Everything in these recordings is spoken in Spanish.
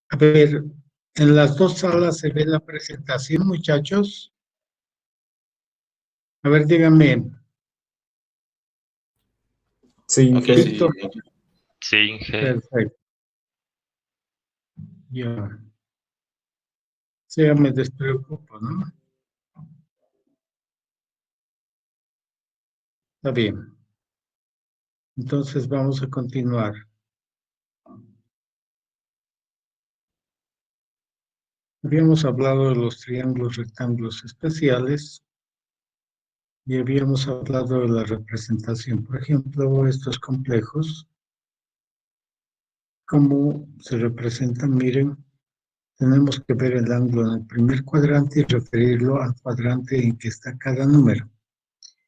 A ver, en las dos salas se ve la presentación, muchachos. A ver, díganme. Sí, Okay, Víctor. sí, Inge. Perfecto. Ya. Sí, ya me despreocupo, ¿no? Está bien. Entonces vamos a continuar. Habíamos hablado de los triángulos rectángulos especiales y habíamos hablado de la representación. Por ejemplo, estos complejos, cómo se representan, miren, tenemos que ver el ángulo en el primer cuadrante y referirlo al cuadrante en que está cada número.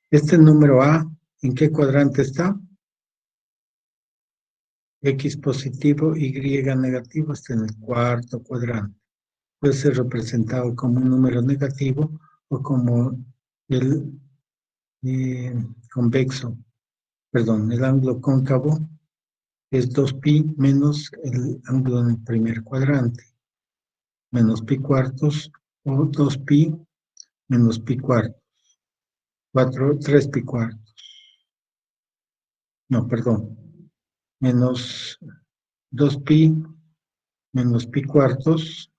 Este número A, ¿en qué cuadrante está? X positivo, Y negativo, está en el cuarto cuadrante. Puede ser representado como un número negativo o como el convexo, perdón, el ángulo cóncavo es 2pi menos el ángulo en el primer cuadrante, menos pi cuartos, o 2pi menos pi cuartos, 3 pi cuartos, no, perdón, menos 2pi menos pi cuartos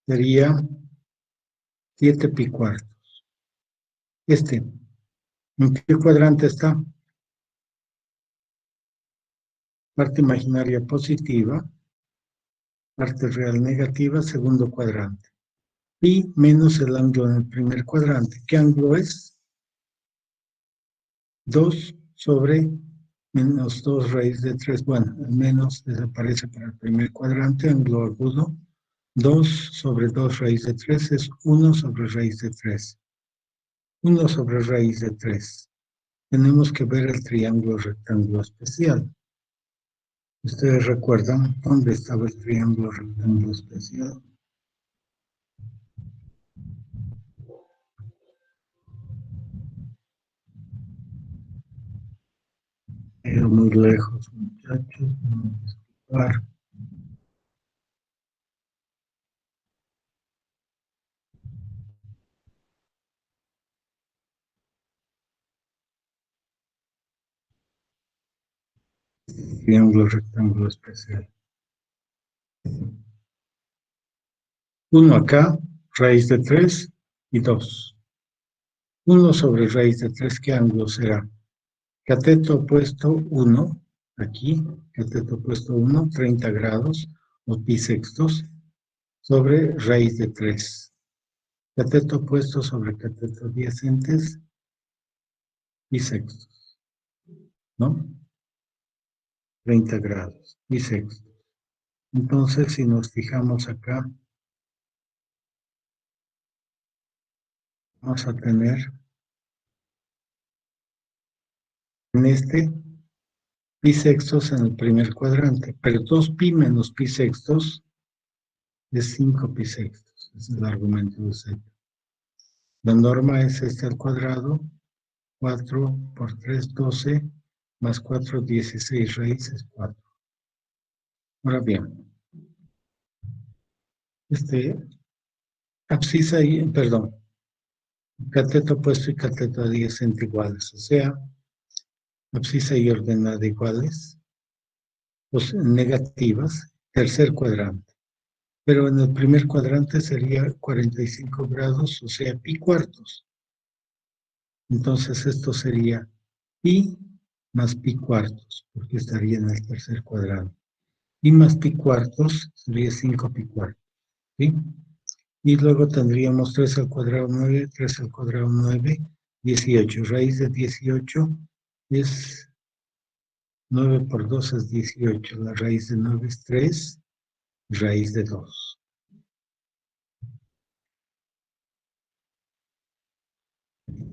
sería 7 pi cuartos. ¿En qué cuadrante está? Parte imaginaria positiva, parte real negativa, segundo cuadrante. Pi menos el ángulo en el primer cuadrante. ¿Qué ángulo es? 2 sobre menos 2 raíz de 3. Bueno, el menos desaparece para el primer cuadrante, ángulo agudo. 2 sobre 2 raíz de 3 es 1 sobre raíz de 3. 1 sobre raíz de 3. Tenemos que ver el triángulo rectángulo especial. ¿Ustedes recuerdan dónde estaba el triángulo rectángulo especial? Pero muy lejos, muchachos. Vamos a explicar. Triángulo rectángulo especial. 1 acá, raíz de 3 y 2. 1 sobre raíz de 3, ¿qué ángulo será? Cateto opuesto 1, aquí, cateto opuesto 1, 30 grados, o pi sextos, sobre raíz de 3. Cateto opuesto sobre cateto adyacentes, pi sextos, ¿no? 30 grados, pi sextos. Entonces, si nos fijamos acá, vamos a tener en este pi sextos en el primer cuadrante, pero 2pi menos pi sextos es 5 pi sextos. Ese es el argumento de Z. La norma es este al cuadrado, 4 por 3, 12, más 4, 16, raíces 4. Ahora bien, abscisa y, perdón, cateto opuesto y cateto adyacente iguales, o sea, abscisa y ordenada iguales, pues negativas, tercer cuadrante. Pero en el primer cuadrante sería 45 grados, o sea, pi cuartos. Entonces esto sería pi más pi cuartos, porque estaría en el tercer cuadrante. Pi más pi cuartos sería 5 pi cuartos, ¿sí? Y luego tendríamos 3 al cuadrado 9, 3 al cuadrado 9, 18. Raíz de 18 es 9 por 2 es 18. La raíz de 9 es 3, raíz de 2.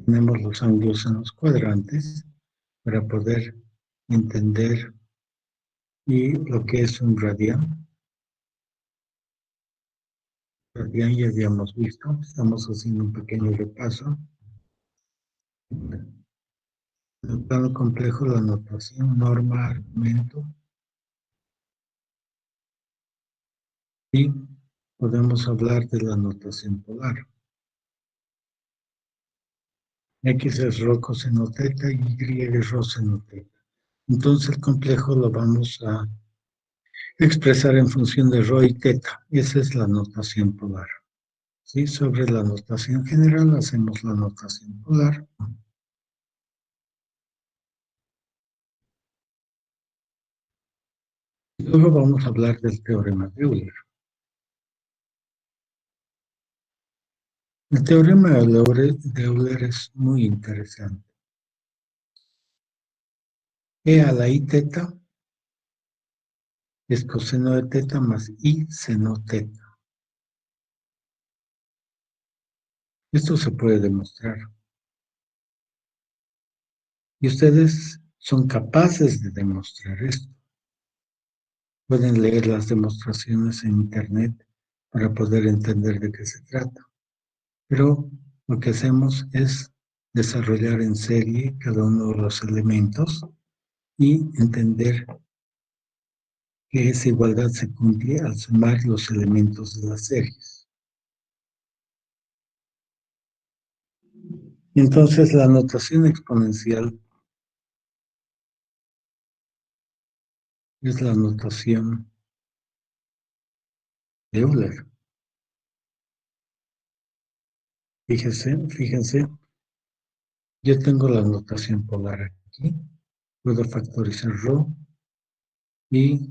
Tenemos los ángulos en los cuadrantes para poder entender lo que es un radián. Radián ya habíamos visto, estamos haciendo un pequeño repaso. En el plano complejo, la notación, norma, argumento. Y podemos hablar de la notación polar. X es rho coseno teta y Y es rho seno teta. Entonces el complejo lo vamos a expresar en función de rho y teta. Esa es la notación polar. ¿Sí? Sobre la notación general hacemos la notación polar. Y luego vamos a hablar del teorema de Euler. El teorema de Euler es muy interesante. E a la I teta es coseno de teta más I seno teta. Esto se puede demostrar. Y ustedes son capaces de demostrar esto. Pueden leer las demostraciones en internet para poder entender de qué se trata. Pero lo que hacemos es desarrollar en serie cada uno de los elementos y entender que esa igualdad se cumple al sumar los elementos de las series. Entonces la notación exponencial es la notación de Euler. Fíjense, yo tengo la notación polar aquí, puedo factorizar rho y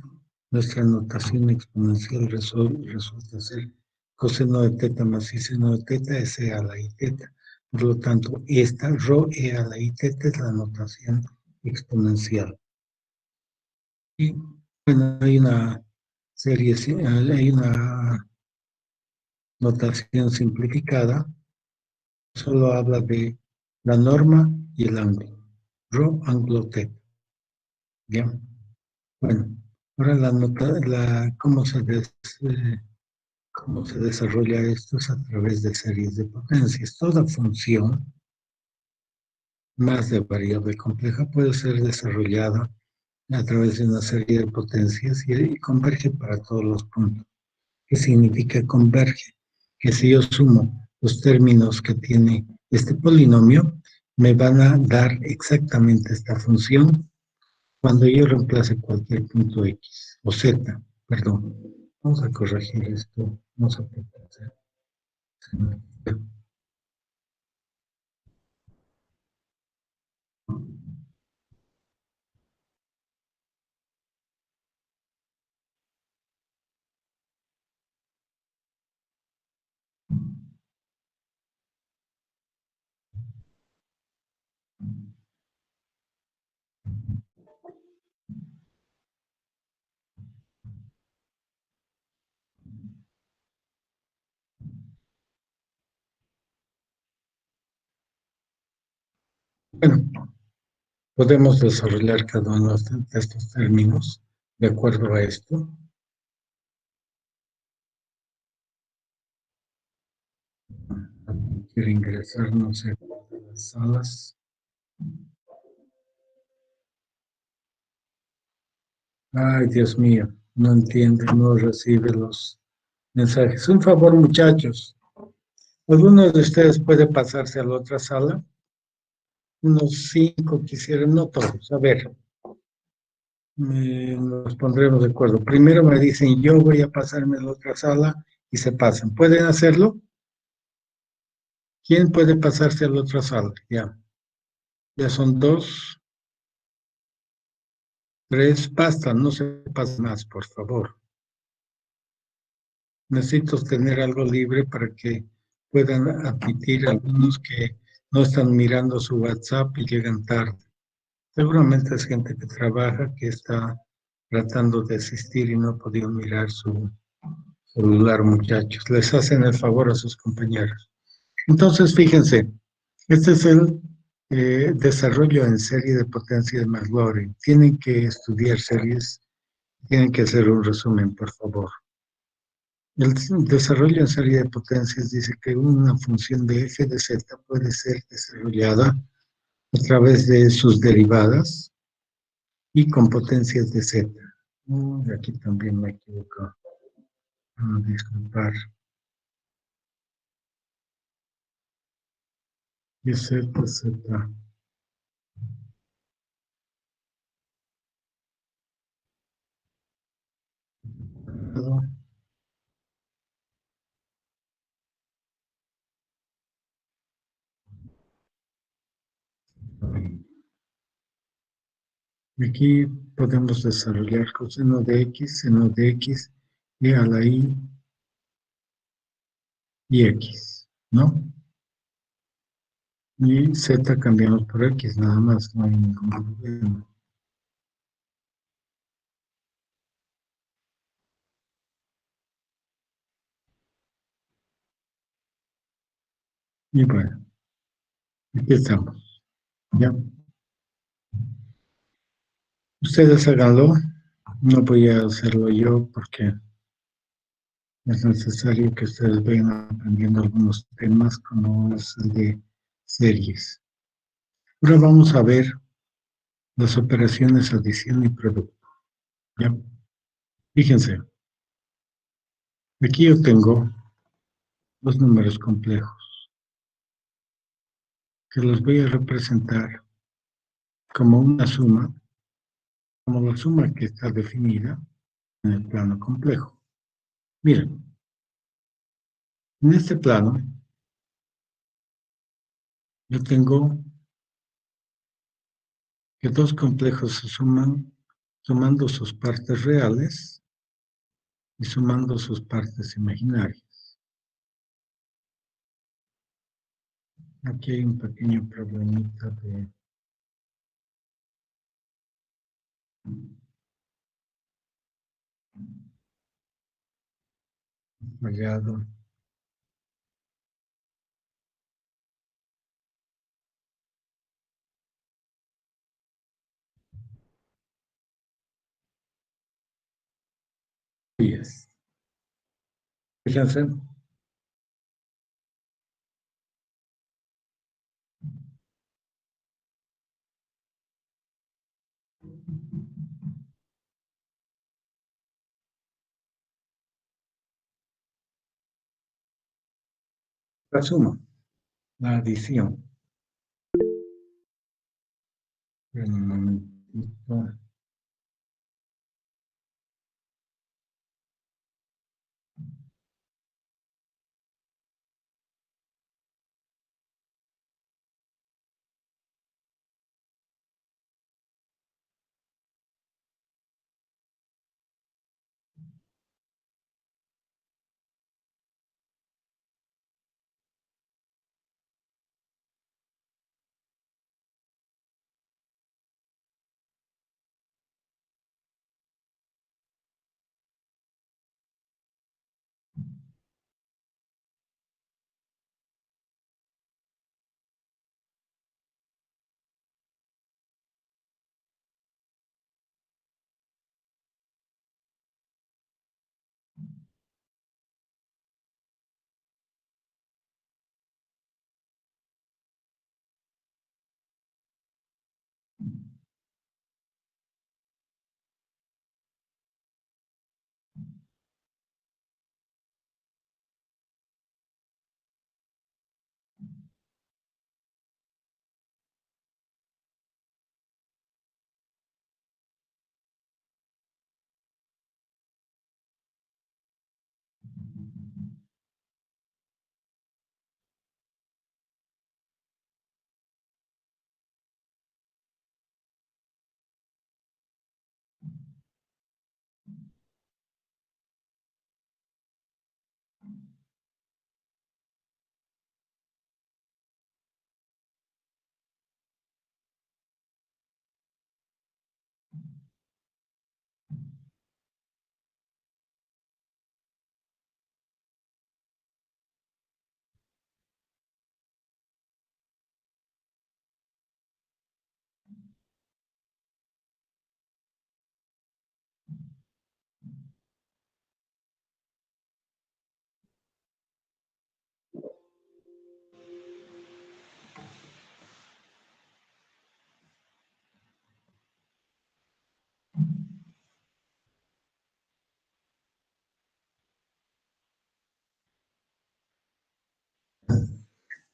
nuestra notación exponencial resulta ser coseno de teta más i seno de teta es e a la i teta. Por lo tanto, esta rho e a la i teta es la notación exponencial. Y bueno, hay una serie, hay una notación simplificada, solo habla de la norma y el ángulo. Rho, ángulo, teta. ¿Ya? Bueno, ahora cómo se desarrolla esto es a través de series de potencias. Toda función más de variable compleja puede ser desarrollada a través de una serie de potencias y converge para todos los puntos. ¿Qué significa converge? Que si yo sumo los términos que tiene este polinomio, me van a dar exactamente esta función cuando yo reemplace cualquier punto X o Z, perdón. Vamos a corregir esto. Vamos a hacer. Bueno, podemos desarrollar cada uno de estos términos de acuerdo a esto. Quiero ingresar, no sé, a las salas. Ay, Dios mío, no entiende, no recibe los mensajes. Un favor, muchachos. ¿Alguno de ustedes puede pasarse a la otra sala? Unos 5 quisieran, no todos. A ver, nos pondremos de acuerdo. Primero me dicen, yo voy a pasarme a la otra sala y se pasan. ¿Pueden hacerlo? ¿Quién puede pasarse a la otra sala? Ya. Ya son 2, 3, basta, no se pasa más, por favor. Necesito tener algo libre para que puedan admitir algunos que no están mirando su WhatsApp y llegan tarde. Seguramente es gente que trabaja, que está tratando de asistir y no ha podido mirar su celular, muchachos. Les hacen el favor a sus compañeros. Entonces, fíjense, este es el desarrollo en serie de potencia de McLaurin. Tienen que estudiar series, tienen que hacer un resumen, por favor. El desarrollo en serie de potencias dice que una función de f de z puede ser desarrollada a través de sus derivadas y con potencias de z. Aquí también me equivoco. disculpar. Y Z, Z. Aquí podemos desarrollar coseno de X, seno de X, y a la y X, ¿no? Y Z cambiamos por X, nada más, no hay ningún problema. Y bueno, aquí estamos, ¿ya? Ustedes háganlo, no voy a hacerlo yo porque es necesario que ustedes vayan aprendiendo algunos temas como es el de series. Ahora vamos a ver las operaciones adición y producto, ¿ya? Fíjense, aquí yo tengo los números complejos que los voy a representar como una suma, como la suma que está definida en el plano complejo. Miren, en este plano yo tengo que dos complejos se suman sumando sus partes reales y sumando sus partes imaginarias. Aquí hay un pequeño problemita de fallado. Yes. Fíjense, la suma, la adición. Un momentito.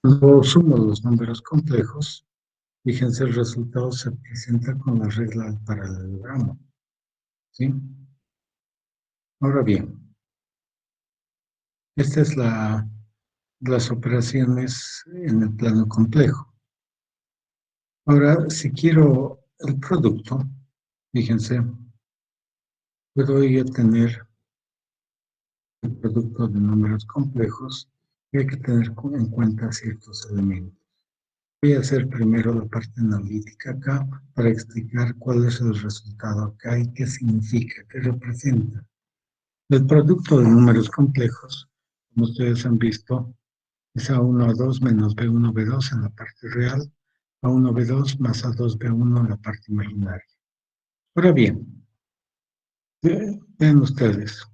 Cuando sumo los números complejos, fíjense, el resultado se presenta con la regla del paralelogramo, ¿sí? Ahora bien, esta es las operaciones en el plano complejo. Ahora, si quiero el producto, fíjense, puedo yo tener el producto de números complejos y hay que tener en cuenta ciertos elementos. Voy a hacer primero la parte analítica acá para explicar cuál es el resultado acá y qué significa, qué representa. El producto de números complejos, como ustedes han visto, es A1, A2 menos B1, B2 en la parte real, A1, B2 más A2, B1 en la parte imaginaria. Ahora bien, vean ustedes,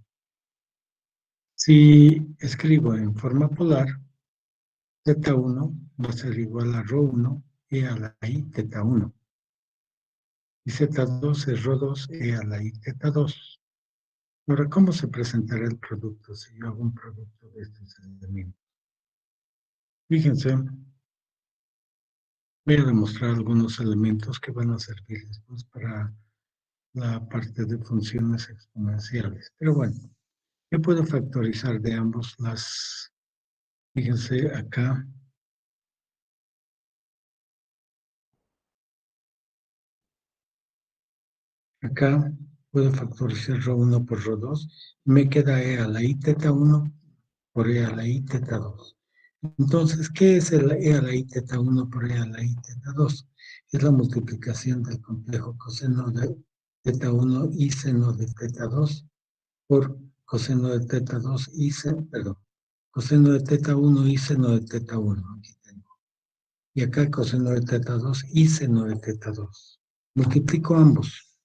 si escribo en forma polar, Z1 va a ser igual a ρ1 e a la i θ1. Y Z2 es ρ2 e a la i θ2. Ahora, ¿cómo se presentará el producto si yo hago un producto de estos elementos? Fíjense, voy a demostrar algunos elementos que van a servir después para la parte de funciones exponenciales. Pero bueno, yo puedo factorizar de ambos las, fíjense acá, puedo factorizar ρ1 por ρ2, me queda e a la i θ1 por e a la i θ2. Entonces, ¿qué es el e a la i θ1 por e a la i θ2? Es la multiplicación del complejo coseno de θ1 y seno de θ2 por coseno de θ2 y coseno de θ1 y seno de θ1. Aquí tengo. Y acá coseno de θ2 y seno de θ2. Multiplico ambos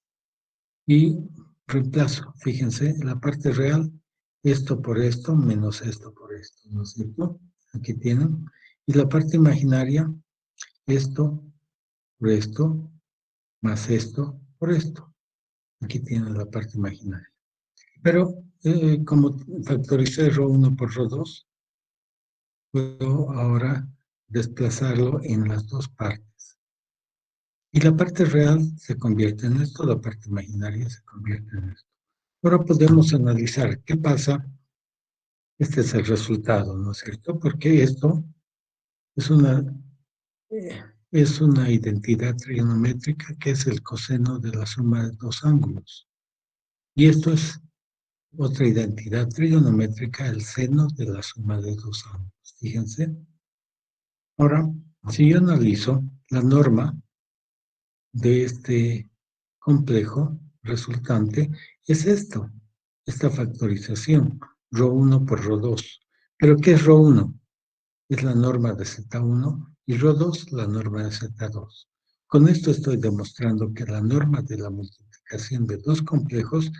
y reemplazo. Fíjense, la parte real, esto por esto menos esto por esto, ¿no es cierto? Aquí tienen. Y la parte imaginaria, esto por esto más esto por esto. Aquí tienen la parte imaginaria. Pero como factoricé ρ1 por ρ2, puedo ahora desplazarlo en las dos partes. Y la parte real se convierte en esto, la parte imaginaria se convierte en esto. Ahora podemos analizar qué pasa. Este es el resultado, ¿no es cierto? Porque esto es es una identidad trigonométrica que es el coseno de la suma de dos ángulos. Y esto es otra identidad trigonométrica, el seno de la suma de dos ángulos. Fíjense. Ahora, si yo analizo la norma de este complejo resultante, es esto, esta factorización, ρ1 por ρ2. ¿Pero qué es ρ1? Es la norma de Z1 y ρ2 la norma de Z2. Con esto estoy demostrando que la norma de la multiplicación de dos complejos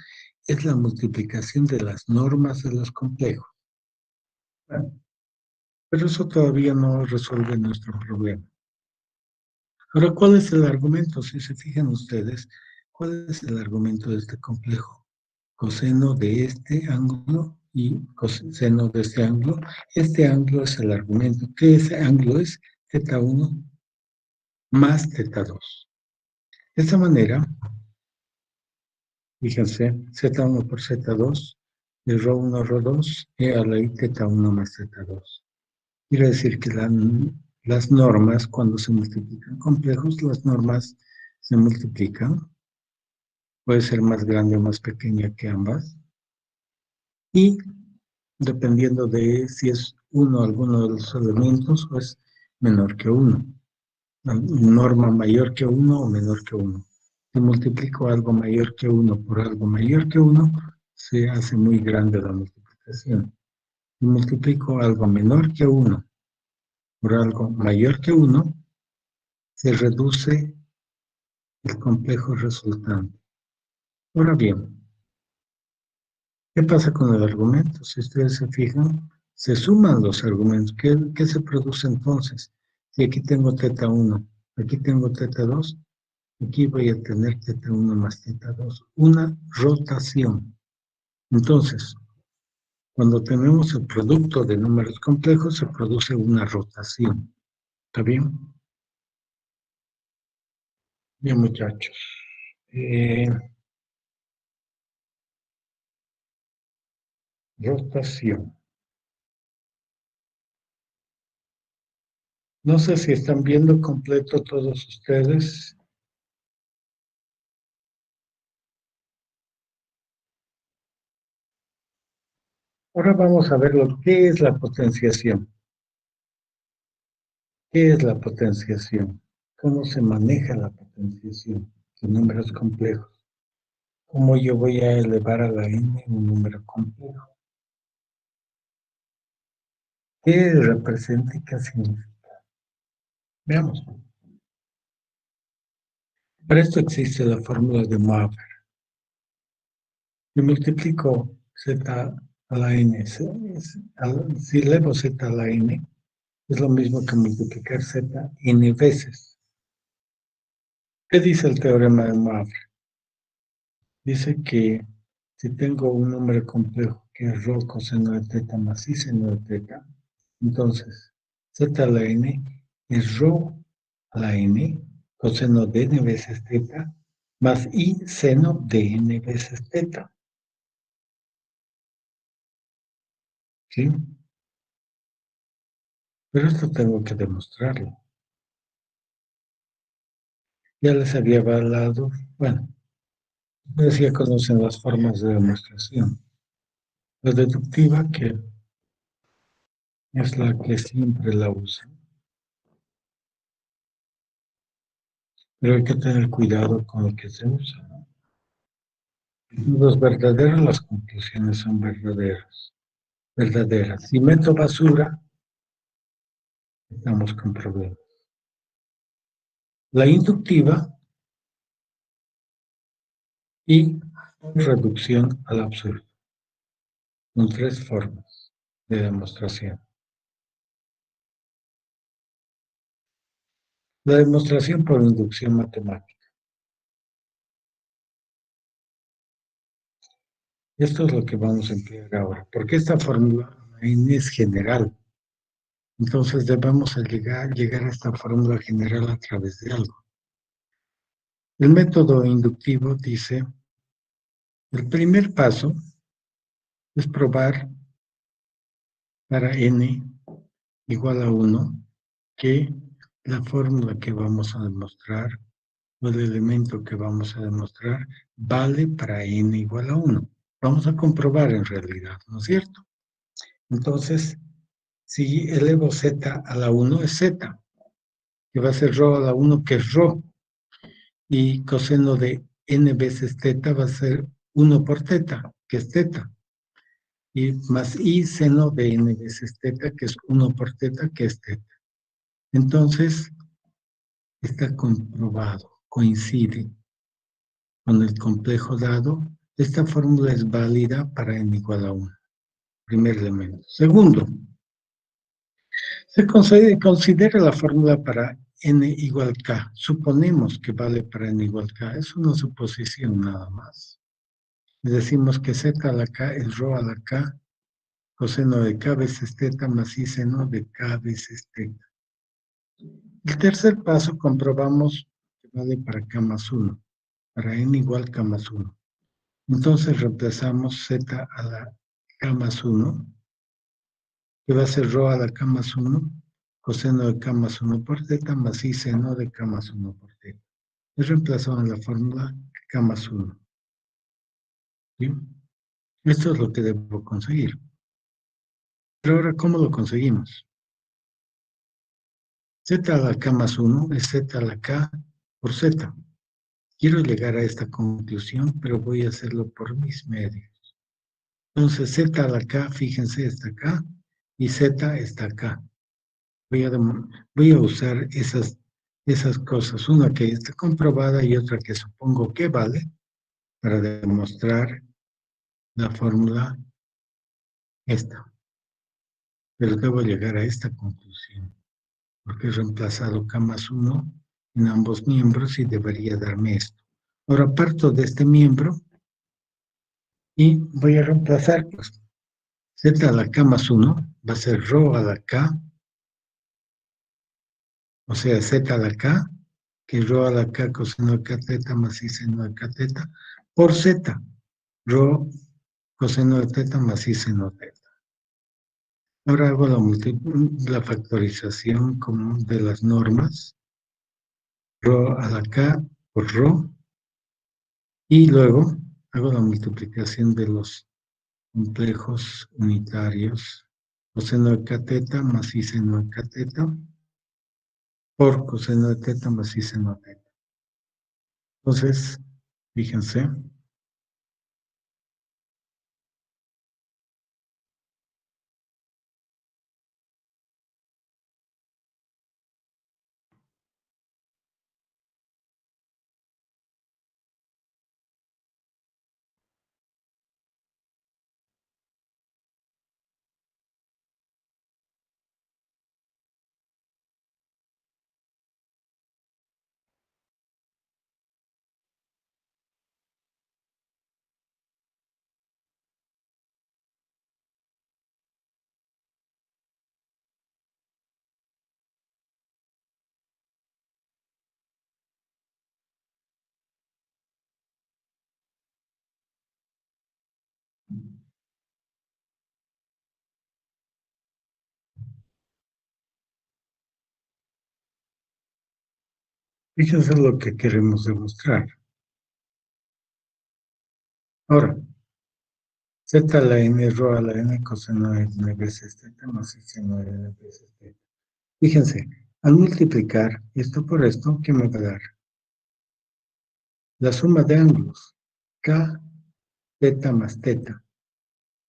es la multiplicación de las normas de los complejos. Bueno, pero eso todavía no resuelve nuestro problema. Ahora, ¿cuál es el argumento? Si se fijan ustedes, ¿cuál es el argumento de este complejo? Coseno de este ángulo y coseno de este ángulo. Este ángulo es el argumento. ¿Qué ese ángulo es? Z1 más θ2. De esta manera, fíjense, Z1 por Z2, de ρ1 ρ2, e a la i θ1 más θ2. Quiere decir que las normas, cuando se multiplican complejos, las normas se multiplican, puede ser más grande o más pequeña que ambas, y dependiendo de si es uno alguno de los elementos o es menor que uno. La norma mayor que uno o menor que uno. Si multiplico algo mayor que uno por algo mayor que uno, se hace muy grande la multiplicación. Si multiplico algo menor que uno por algo mayor que uno, se reduce el complejo resultante. Ahora bien, ¿qué pasa con el argumento? Si ustedes se fijan, se suman los argumentos. ¿Qué se produce entonces? Si aquí tengo θ1, aquí tengo θ2, aquí voy a tener θ1 más θ2. Una rotación. Entonces, Cuando tenemos el producto de números complejos, se produce una rotación. ¿Está bien? Bien, muchachos. Rotación. No sé si están viendo completo todos ustedes. Ahora vamos a ver lo que es la potenciación. ¿Qué es la potenciación? ¿Cómo se maneja la potenciación de números complejos? ¿Cómo yo voy a elevar a la n un número complejo? ¿Qué representa y qué significa? Veamos. Para esto existe la fórmula de Moivre. Yo multiplico z a la n. Si elevo z a la n, es lo mismo que multiplicar z n veces. ¿Qué dice el teorema de Moivre? Dice que si tengo un número complejo que es rho coseno de teta más i seno de teta, entonces z a la n es rho a la n coseno de n veces teta más i seno de n veces teta. ¿Sí? Pero esto tengo que demostrarlo. Ya les había hablado, bueno, ustedes ya conocen las formas de demostración. La deductiva, que es la que siempre la usan, pero hay que tener cuidado con lo que se usa. Los verdaderos, las conclusiones son verdaderas. Si meto basura, estamos con problemas. La inductiva y reducción al absurdo. Son tres formas de demostración. La demostración por inducción matemática. Esto es lo que vamos a emplear ahora, porque esta fórmula es general. Entonces debemos llegar a esta fórmula general a través de algo. El método inductivo dice, el primer paso es probar para n igual a 1 que la fórmula que vamos a demostrar o el elemento que vamos a demostrar vale para n igual a 1. Vamos a comprobar en realidad, ¿no es cierto? Entonces, si elevo z a la 1 es z, que va a ser rho a la 1 que es rho, y coseno de n veces teta va a ser 1 por teta, que es teta, y más i seno de n veces teta, que es 1 por teta, que es teta. Entonces, está comprobado, coincide con el complejo dado. Esta fórmula es válida para n igual a 1. Primer elemento. Segundo, se considera la fórmula para n igual k. Suponemos que vale para n igual k. Es una suposición nada más. Decimos que z a la k es rho a la k coseno de k veces teta más i seno de k veces teta. El tercer paso comprobamos que vale para k más 1, para n igual k más 1. Entonces reemplazamos z a la k más 1, que va a ser rho a la k más 1, coseno de k más 1 por teta más i seno de k más 1 por teta. Es reemplazado en la fórmula k más 1. ¿Sí? Esto es lo que debo conseguir. Pero ahora, ¿cómo lo conseguimos? Z a la k más 1 es z a la k por z. Quiero llegar a esta conclusión, pero voy a hacerlo por mis medios. Entonces, z a la k, fíjense, está acá, y z está acá. Voy a usar esas cosas, una que está comprobada y otra que supongo que vale, para demostrar la fórmula esta. Pero debo llegar a esta conclusión, porque he reemplazado k más 1 en ambos miembros y debería darme esto. Ahora parto de este miembro y voy a reemplazar, pues, Z a la K más 1 va a ser rho a la K, o sea, Z a la K, que es rho a la K coseno de K teta más I seno de K teta, por Z, rho coseno de teta más I seno de teta. Ahora hago la factorización común de las normas, rho a la K por rho, y luego hago la multiplicación de los complejos unitarios, coseno de K teta más I seno de K teta, por coseno de teta más I seno de teta. Entonces, fíjense, fíjense lo que queremos demostrar. Ahora, Z a la n, rho a la n, coseno de n veces teta más I seno de n veces teta. Fíjense, al multiplicar esto por esto, ¿qué me va a dar? La suma de ángulos, K teta más teta,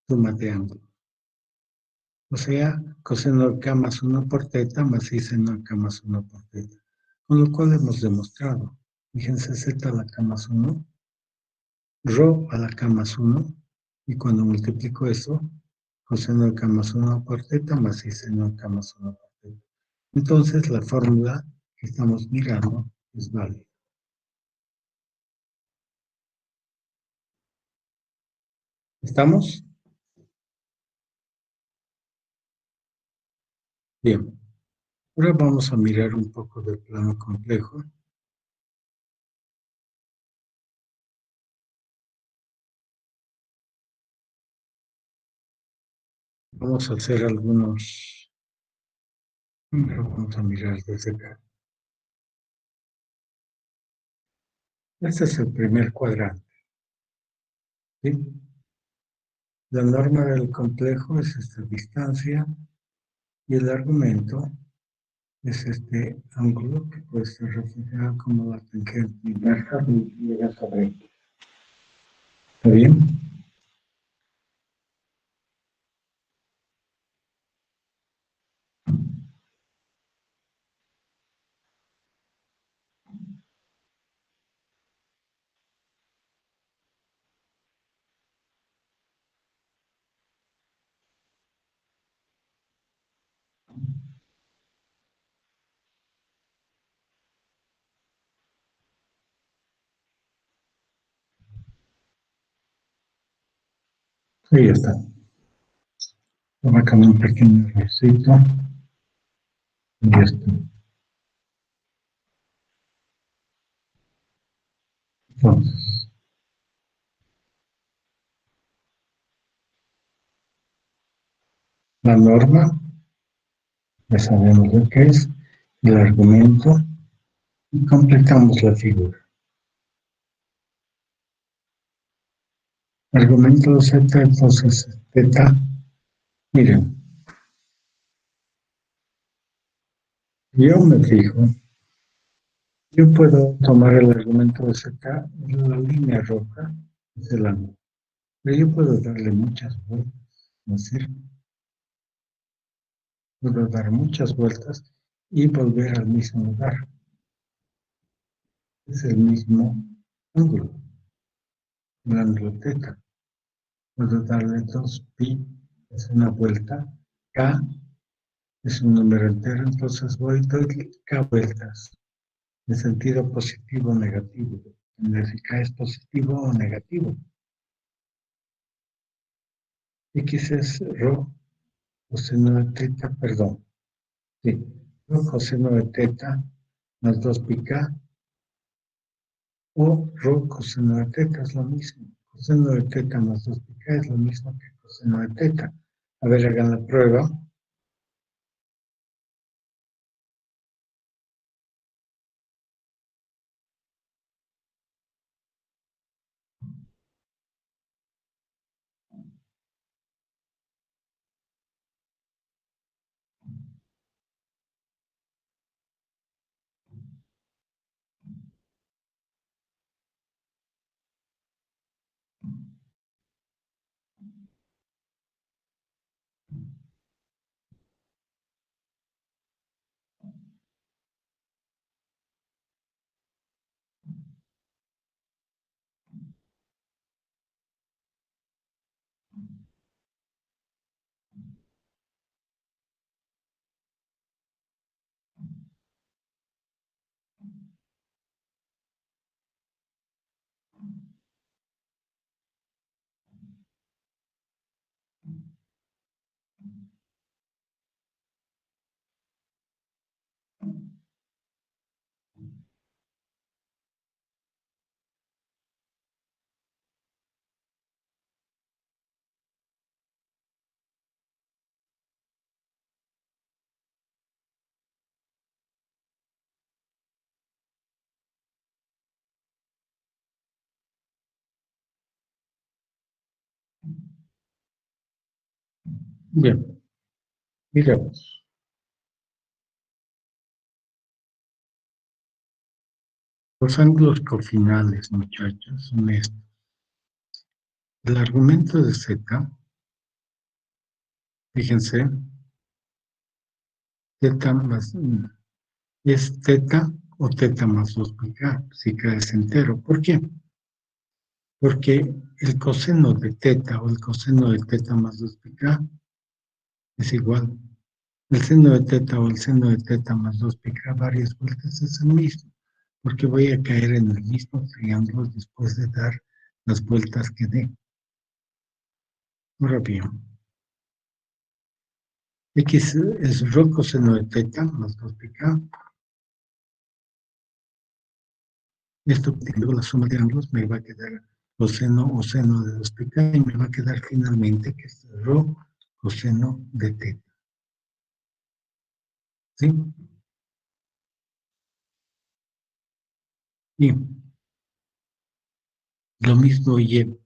suma de ángulos. O sea, coseno de K más 1 por teta más I seno de K más 1 por teta. Con lo cual hemos demostrado, fíjense, Z a la K más 1, rho a la K más 1, y cuando multiplico eso, coseno de K más 1 por teta más I seno de K más 1 por teta. Entonces, la fórmula que estamos mirando es válida. ¿Estamos? Bien. Ahora vamos a mirar un poco del plano complejo. Vamos a hacer algunos... Vamos a mirar desde acá. Este es el primer cuadrante. ¿Sí? La norma del complejo es esta distancia y el argumento es este ángulo que puede ser reflejado como la tangente inversa de y sobre X. ¿Está bien? Sí, ya está. Voy a marcar un pequeño errorcito. Y ya está. Entonces, la norma, ya sabemos lo que es, el argumento, y completamos la figura. Argumento de Z, entonces, teta, miren, yo me fijo, yo puedo tomar el argumento de Z en la línea roja, es el ángulo, pero yo puedo darle muchas vueltas, ¿no es cierto? Puedo dar muchas vueltas y volver al mismo lugar. Es el mismo ángulo, el ángulo teta. Puedo darle 2pi, es una vuelta, k es un número entero, entonces doy k vueltas, en sentido positivo o negativo. En el si k es positivo o negativo. X es rho coseno de teta, perdón. Sí, rho coseno de teta más 2 pica o rho coseno de teta es lo mismo. Coseno de teta más 2 pica es lo mismo que coseno de teta. A ver, hagan la prueba. Bien, miremos. Los ángulos cofinales, muchachos, son estos. El argumento de z, fíjense, teta más es teta o teta más 2 pi k, si k es entero. ¿Por qué? Porque el coseno de teta o el coseno de teta más 2 pi k es igual. El seno de teta o el seno de teta más 2 pi k varias vueltas es el mismo, porque voy a caer en el mismo triángulo después de dar las vueltas que dé. Ahora bien, X es rho coseno de teta más 2 pi k. Esto, teniendo la suma de ambos, me va a quedar coseno o seno de 2 pi k y me va a quedar finalmente que es rho coseno de teta. ¿Sí? Y lo mismo y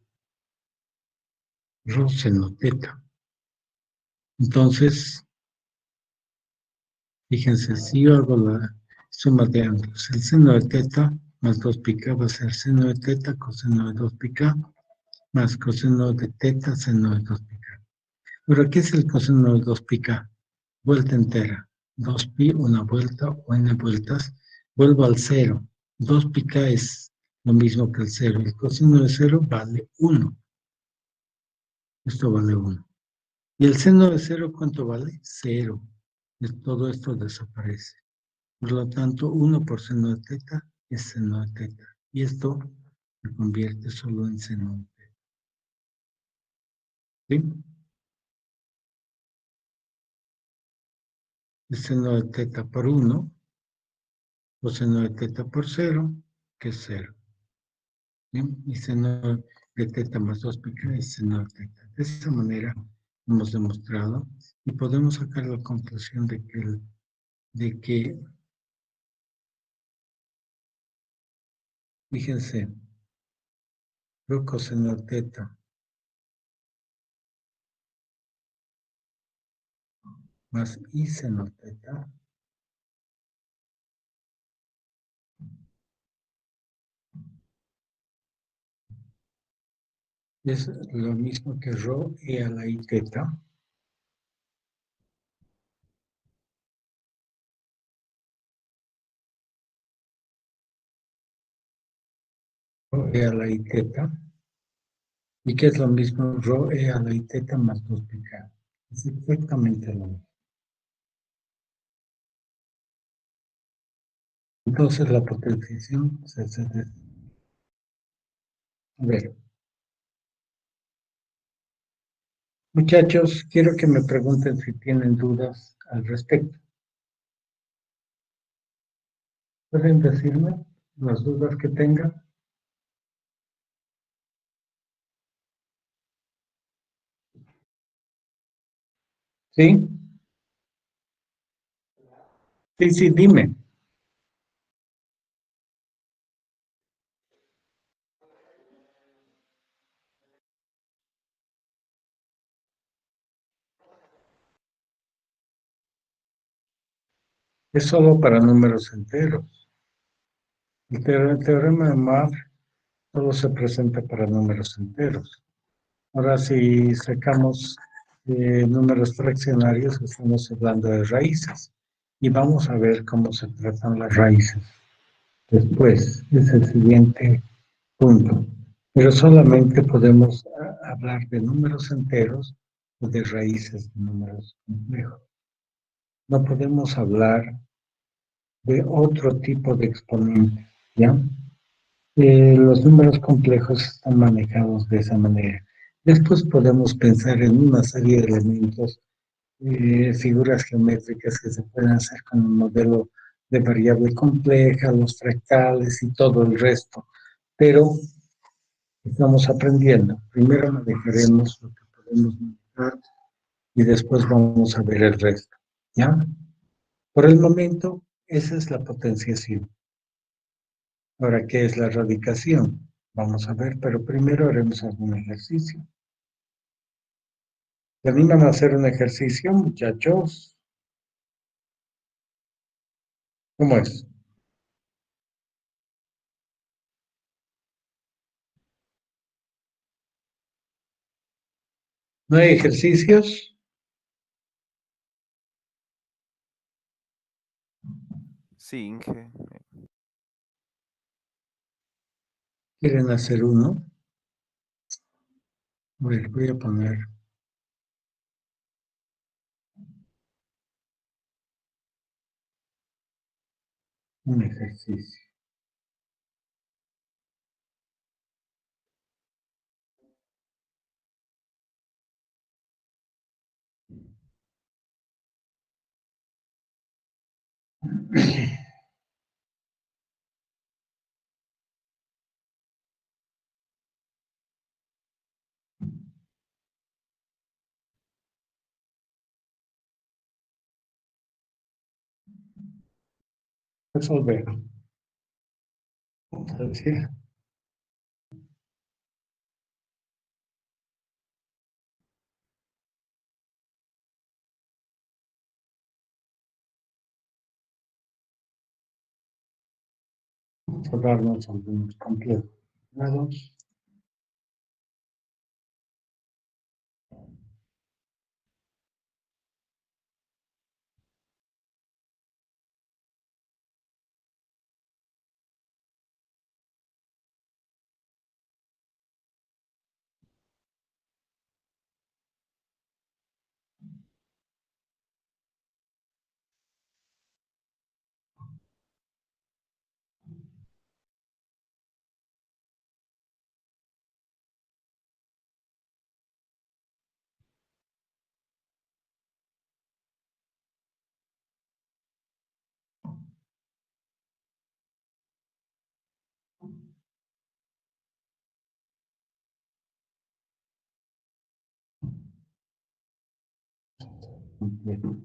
rho seno teta. Entonces, fíjense, si yo hago la suma de ambos, el seno de teta más 2 pi k va a ser seno de teta coseno de 2 pi k más coseno de teta seno de 2 pi k. Ahora, ¿qué es el coseno de 2 pi k? Vuelta entera. 2 pi, una vuelta o n vueltas. Vuelvo al cero. 2 pi k es lo mismo que el cero. El coseno de cero vale 1. Esto vale 1. ¿Y el seno de cero cuánto vale? 0. Todo esto desaparece. Por lo tanto, 1 por seno de teta es seno de teta. Y esto se convierte solo en seno de teta. ¿Sí? El seno de teta por 1, o seno de teta por 0, que es 0. ¿Bien? Y seno de teta más 2 pi k es seno de teta. De esa manera hemos demostrado y podemos sacar la conclusión de que fíjense, rho coseno de teta más i seno de teta es lo mismo que rho e a la i teta. Rho e a la i teta. ¿Y qué es lo mismo? Rho e a la i teta más 2 pi k. Es exactamente lo mismo. Entonces la potenciación se hace de... A ver, Muchachos, quiero que me pregunten si tienen dudas al respecto. ¿Pueden decirme las dudas que tengan? ¿Sí? Sí, sí, dime. Es solo para números enteros. El teorema de Moore solo se presenta para números enteros. Ahora, si sacamos números fraccionarios, estamos hablando de raíces. Y vamos a ver cómo se tratan las raíces. Después, es el siguiente punto. Pero solamente podemos hablar de números enteros o de raíces de números complejos. No podemos hablar de otro tipo de exponente, ¿ya? Los números complejos están manejados de esa manera. Después podemos pensar en una serie de elementos, figuras geométricas que se pueden hacer con el modelo de variable compleja, los fractales y todo el resto. Pero estamos aprendiendo. Primero manejaremos lo que podemos manejar y después vamos a ver el resto. ¿Ya? Por el momento, esa es la potenciación. Ahora, ¿qué es la radicación? Vamos a ver, pero primero haremos algún ejercicio. ¿Se animan a hacer un ejercicio, muchachos? ¿Cómo es? ¿No hay ejercicios? Sí, Inge. ¿Quieren hacer uno? Voy a poner un ejercicio. Resolver. Entonces, darnos algunos complejos. Complejo.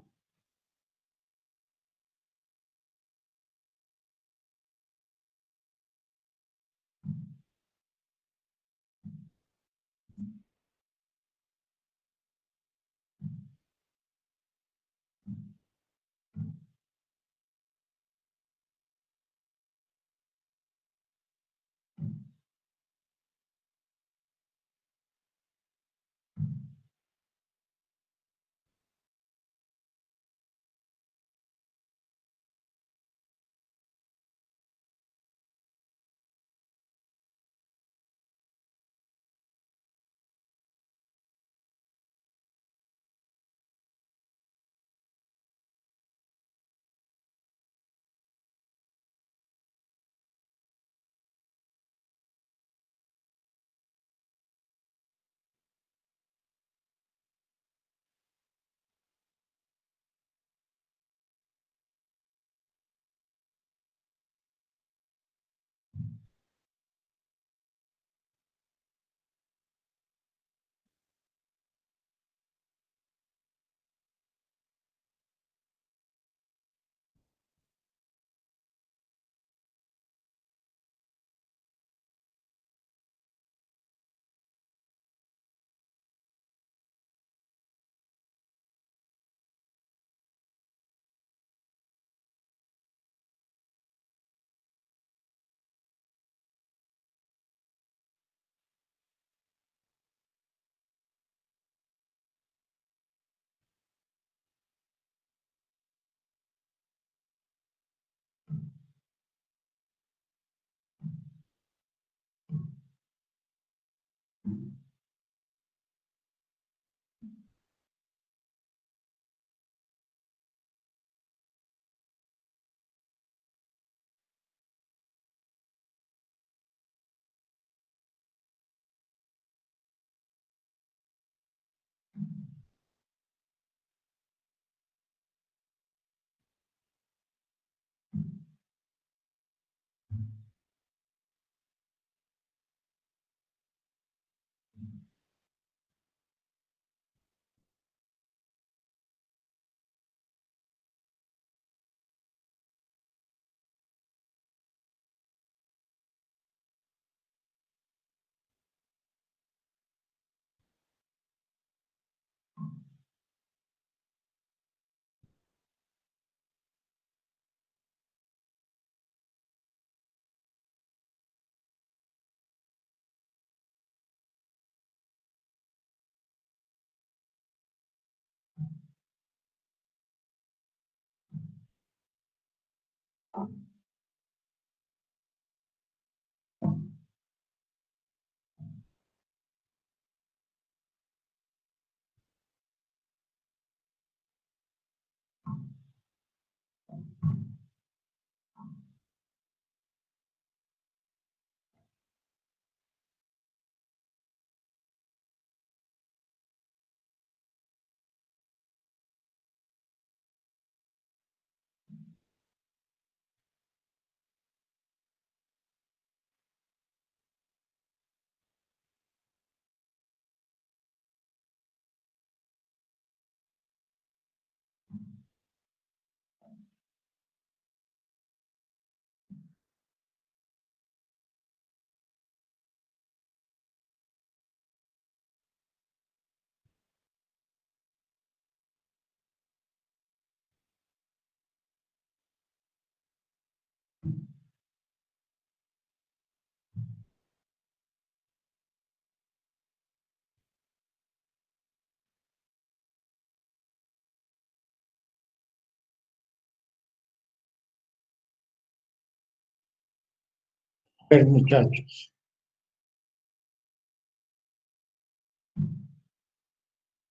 ver, muchachos,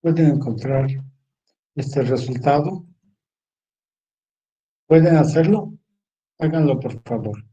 ¿pueden encontrar este resultado? ¿Pueden hacerlo? Háganlo, por favor.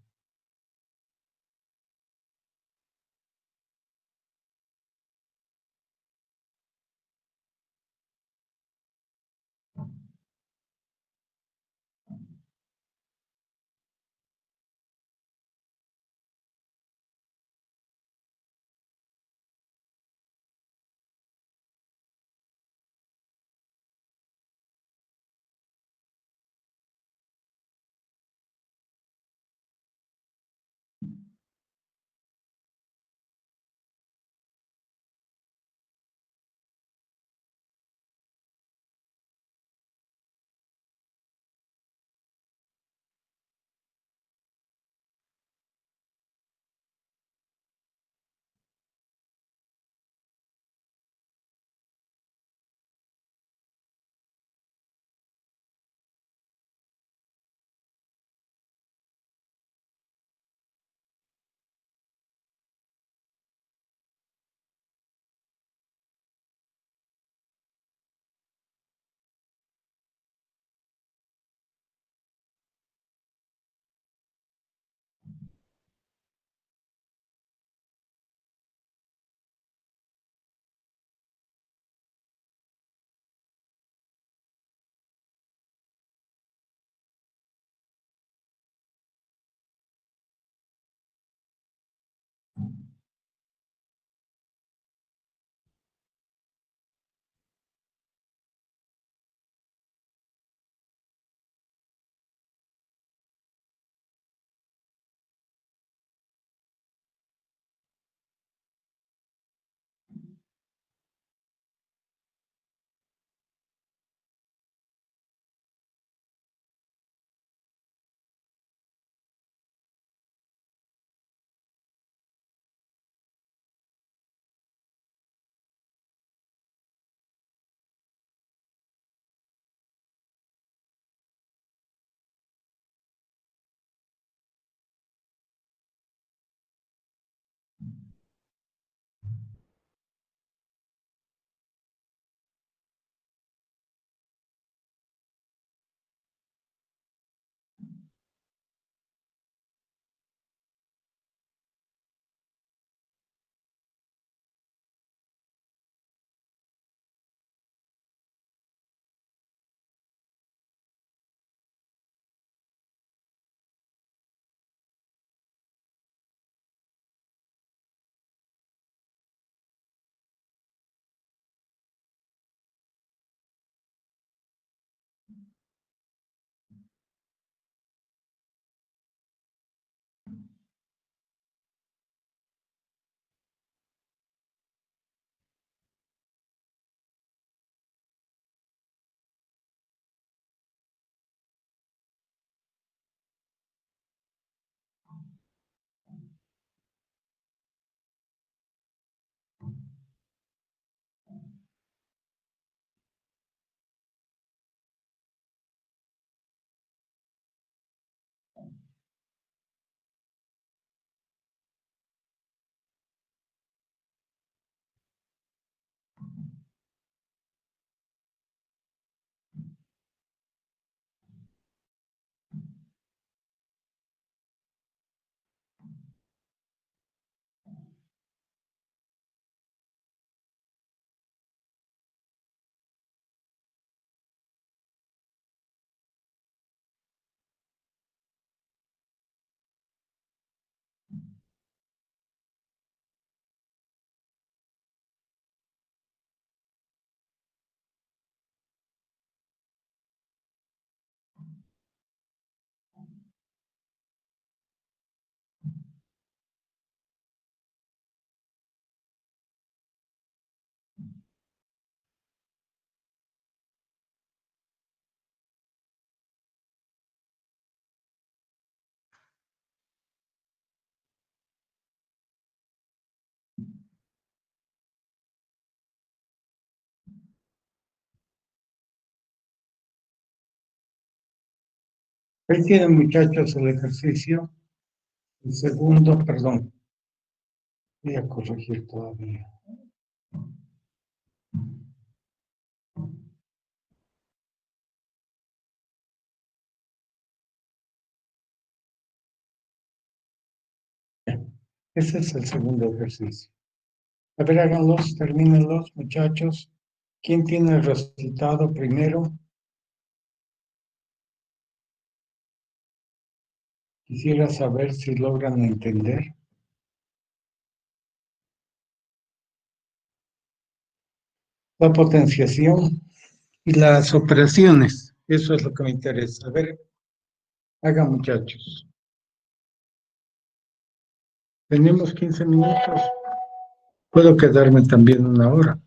Ahí tienen, muchachos, el ejercicio. El segundo, perdón, voy a corregir todavía. Ese es el segundo ejercicio. A ver, háganlos, termínenlos, muchachos. ¿Quién tiene el resultado primero? Quisiera saber si logran entender. La potenciación y las operaciones. Eso es lo que me interesa. A ver, hagan, muchachos. Tenemos 15 minutos. Puedo quedarme también una hora.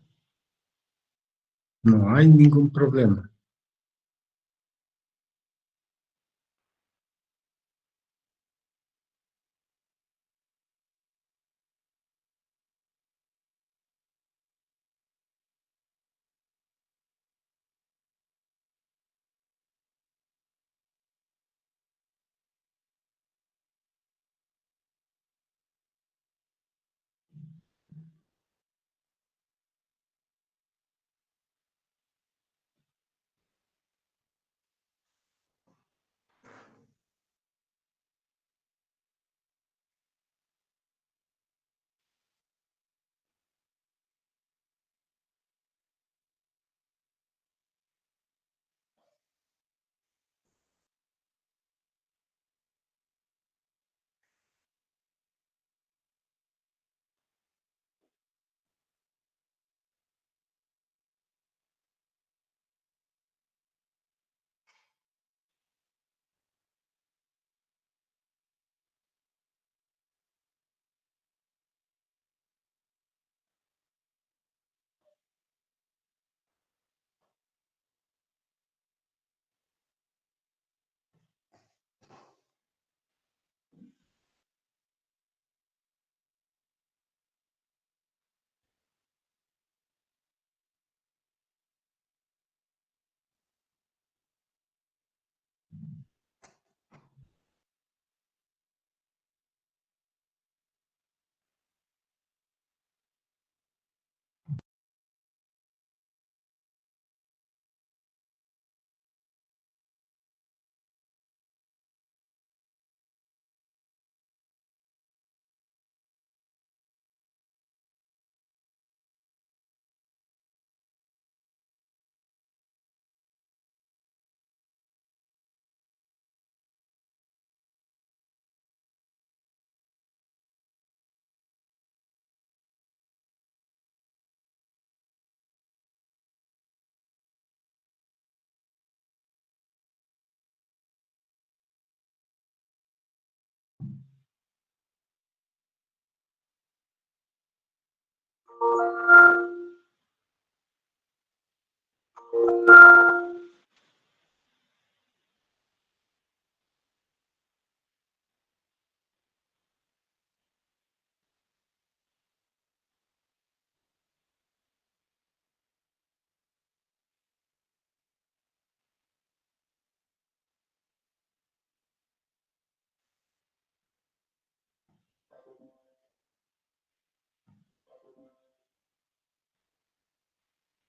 No hay ningún problema.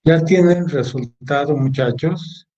¿Ya tienen resultado, muchachos?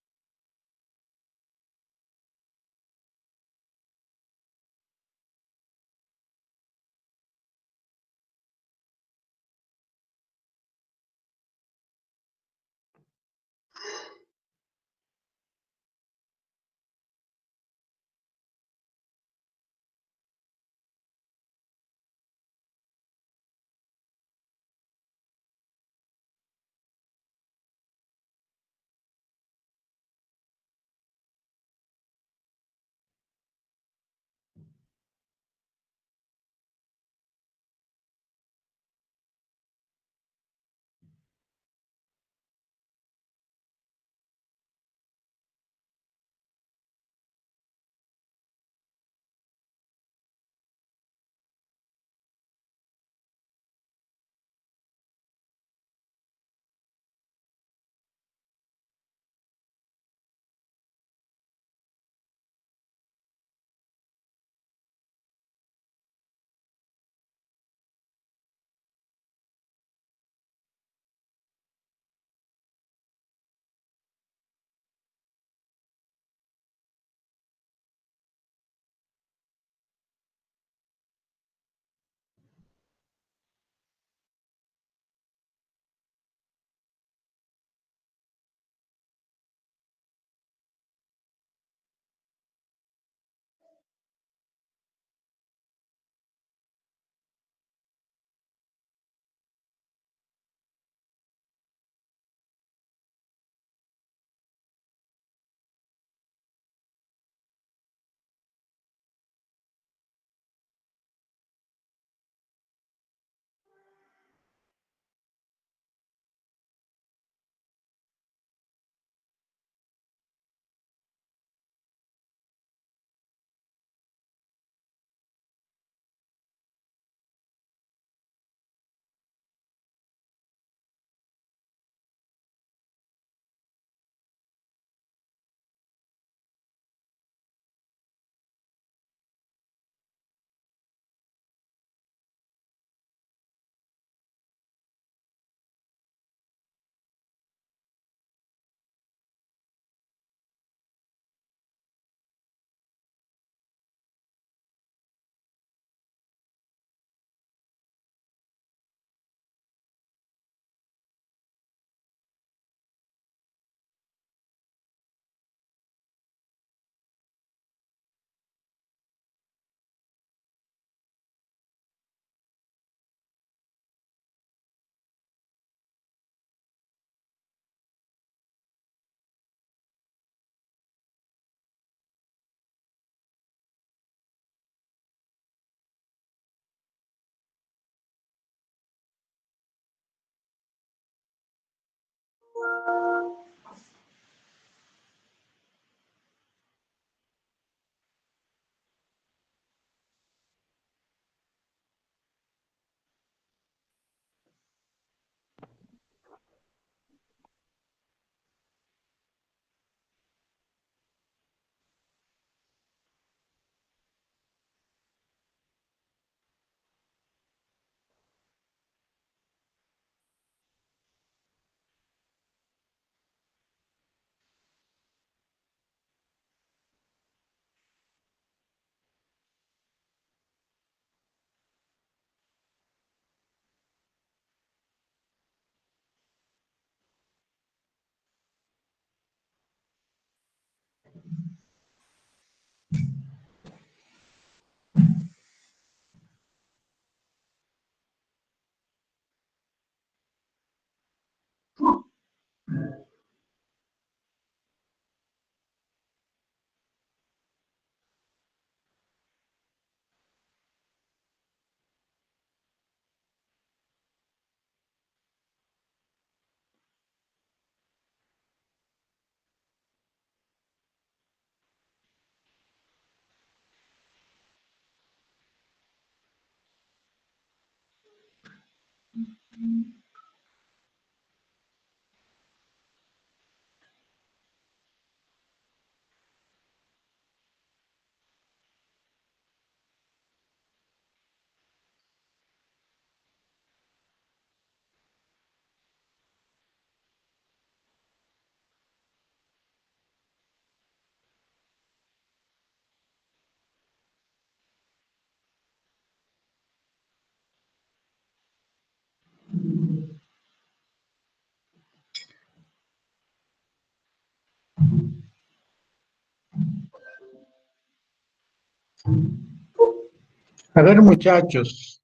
A ver, muchachos,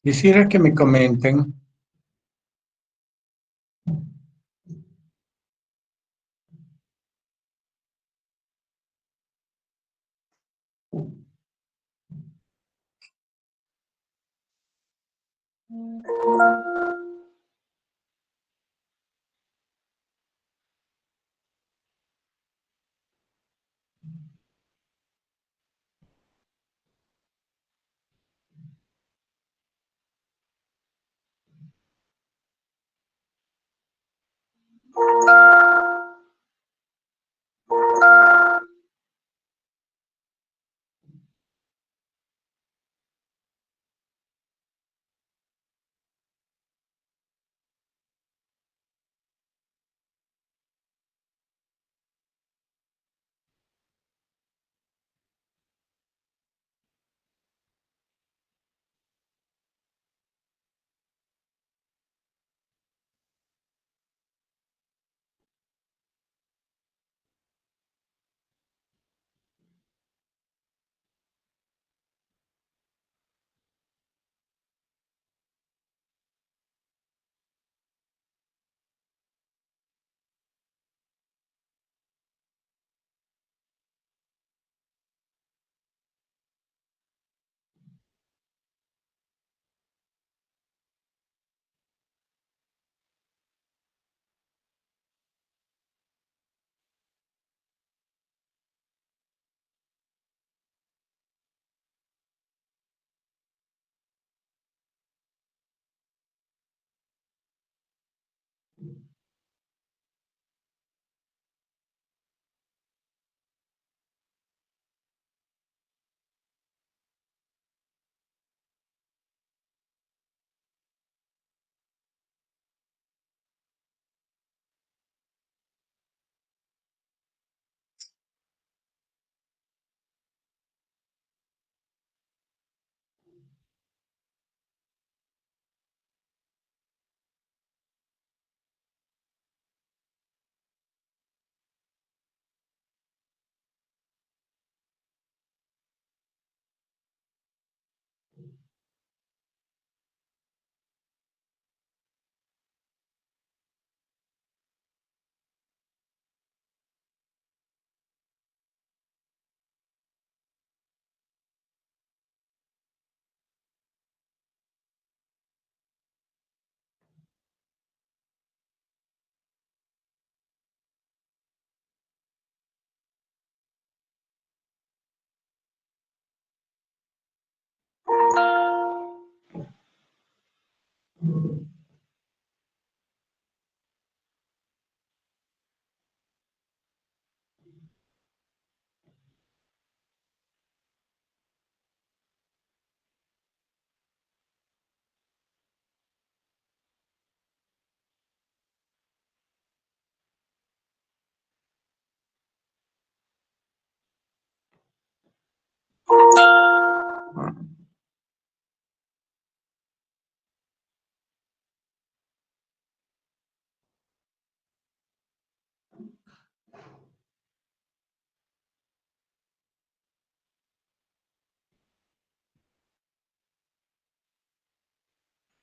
quisiera que me comenten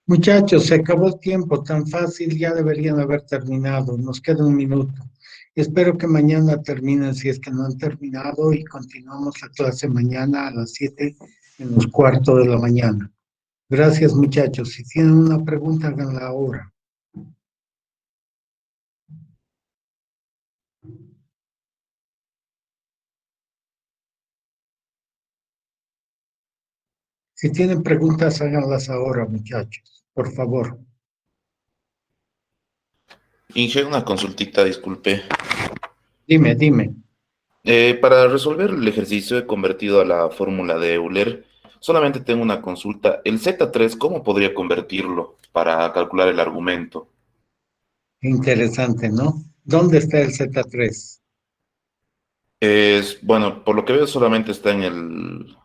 Muchachos, se acabó el tiempo, tan fácil, ya deberían haber terminado. Nos queda un minuto. Espero que mañana terminen si es que no han terminado y continuamos la clase mañana a las 7:15 de la mañana. Gracias, muchachos. Si tienen una pregunta, háganla ahora. Si tienen preguntas, háganlas ahora, muchachos. Por favor. Inge, una consultita, disculpe. Dime. Para resolver el ejercicio he convertido a la fórmula de Euler. Solamente tengo una consulta. El Z3, ¿cómo podría convertirlo para calcular el argumento? Interesante, ¿no? ¿Dónde está el Z3? Bueno, por lo que veo solamente está en el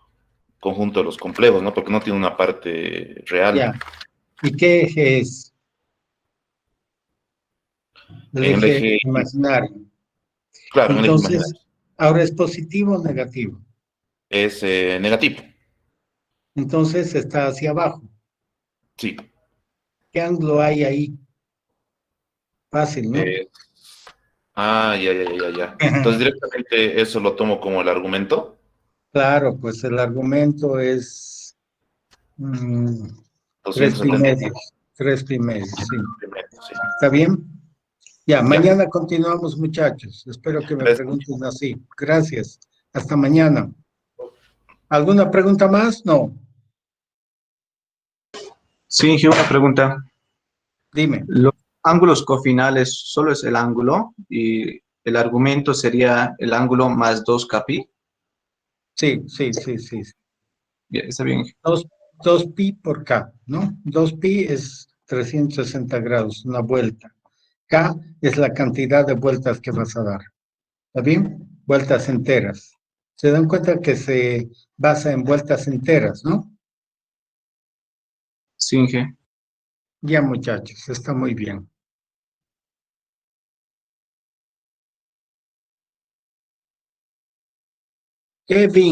conjunto de los complejos, ¿no? Porque no tiene una parte real. Ya. ¿Y qué eje es? El En el eje eje, imaginario. claro, en el eje Entonces, imaginario. ¿ahora es positivo o negativo? Es negativo, Entonces está hacia abajo. sí. ¿Qué ángulo hay ahí? Fácil, ¿no? Eh, ya. Entonces directamente eso lo tomo como el argumento. Claro, pues el argumento es 3 270 primerios. 3 primerios, sí. primero, sí. ¿Está bien? Ya, Ya. mañana continuamos, muchachos. Espero que me Gracias. pregunten así. Gracias. Hasta mañana. ¿Alguna pregunta más? No. Sí, Inge, una pregunta. Dime. Los ángulos cofinales solo es el ángulo y el argumento sería el ángulo más 2 kpi. Sí. Bien, está bien, Inge. 2 pi por K, ¿no? 2 pi es 360 grados, una vuelta. K es la cantidad de vueltas que vas a dar. ¿Está bien? Vueltas enteras. Se dan cuenta que se basa en vueltas enteras, ¿no? Sí, Inge. Ya, muchachos, está muy bien. Kevin.